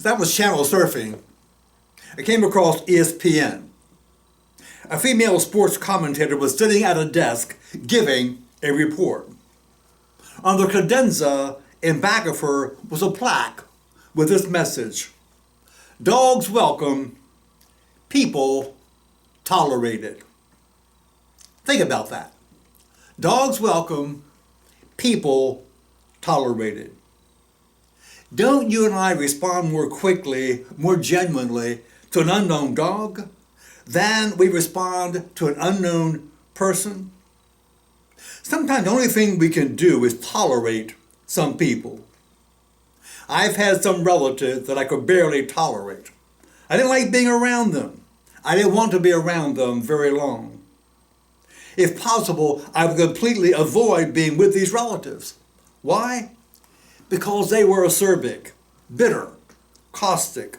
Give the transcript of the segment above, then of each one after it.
That was channel surfing. I came across ESPN. A female sports commentator was sitting at a desk giving a report. On the credenza in back of her was a plaque with this message: "Dogs welcome, people tolerated." Think about that. Dogs welcome, people tolerated. Don't you and I respond more quickly, more genuinely to an unknown dog than we respond to an unknown person? Sometimes the only thing we can do is tolerate some people. I've had some relatives that I could barely tolerate. I didn't like being around them. I didn't want to be around them very long. If possible, I would completely avoid being with these relatives. Why? Because they were acerbic, bitter, caustic,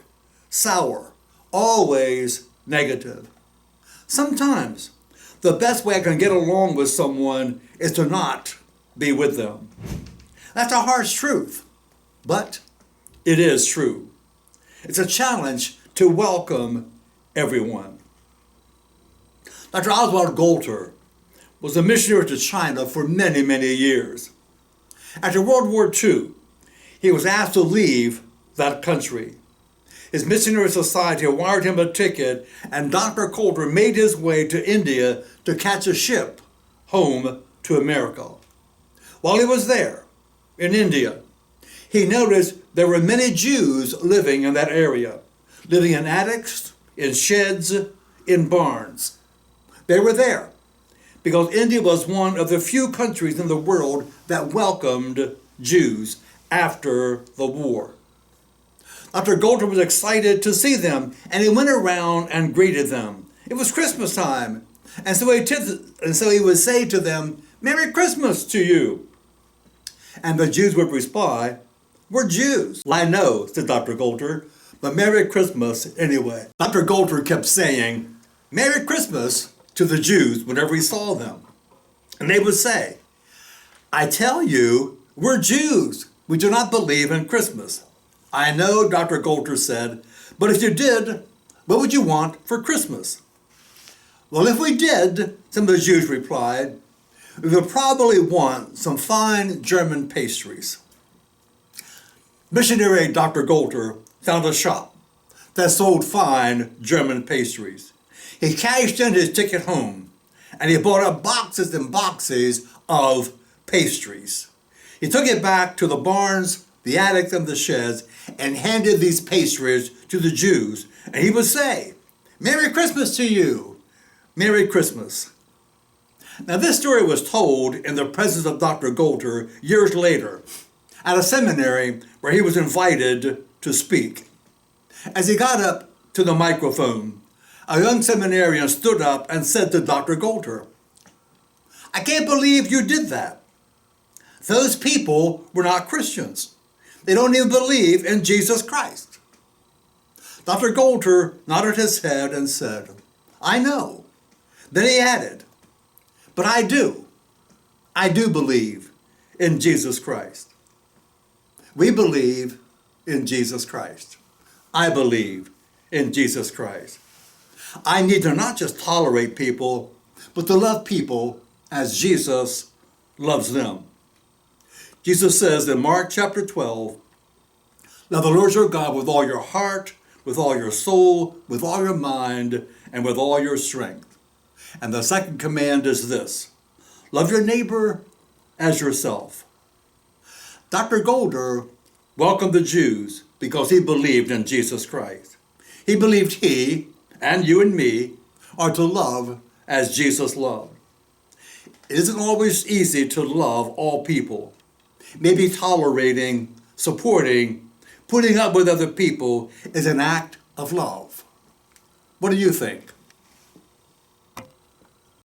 sour, always negative. Sometimes the best way I can get along with someone is to not be with them. That's a harsh truth, but it is true. It's a challenge to welcome everyone. Dr. Oswald Golter was a missionary to China for many, many years. After World War II, he was asked to leave that country. His missionary society wired him a ticket, and Dr. Golter made his way to India to catch a ship home to America. While he was there, in India, he noticed there were many Jews living in that area, living in attics, in sheds, in barns. They were there because India was one of the few countries in the world that welcomed Jews after the war. Dr. Golter was excited to see them, and he went around and greeted them. It was Christmas time, and so he would say to them, "Merry Christmas to you." And the Jews would reply, "We're Jews." "I know," said Dr. Golter, "but Merry Christmas anyway." Dr. Golter kept saying, "Merry Christmas" to the Jews whenever he saw them. And they would say, "I tell you, we're Jews. We do not believe in Christmas." "I know," Dr. Golter said, "but if you did, what would you want for Christmas?" "Well, if we did," some of the Jews replied, "we would probably want some fine German pastries." Missionary Dr. Golter found a shop that sold fine German pastries. He cashed in his ticket home, and he bought up boxes and boxes of pastries. He took it back to the barns, the attics, and the sheds, and handed these pastries to the Jews. And he would say, "Merry Christmas to you. Merry Christmas." Now, this story was told in the presence of Dr. Golter years later at a seminary where he was invited to speak. As he got up to the microphone, a young seminarian stood up and said to Dr. Golter, "I can't believe you did that. Those people were not Christians. They don't even believe in Jesus Christ." Dr. Golter nodded his head and said, "I know." Then he added, "But I do. I do believe in Jesus Christ." We believe in Jesus Christ. I believe in Jesus Christ. I need to not just tolerate people, but to love people as Jesus loves them. Jesus says in Mark chapter 12, "Love the Lord your God with all your heart, with all your soul, with all your mind, and with all your strength." And the second command is this: love your neighbor as yourself. Dr. Golter welcomed the Jews because he believed in Jesus Christ. He believed he and you and me are to love as Jesus loved. It isn't always easy to love all people. Maybe tolerating, supporting, putting up with other people is an act of love. What do you think?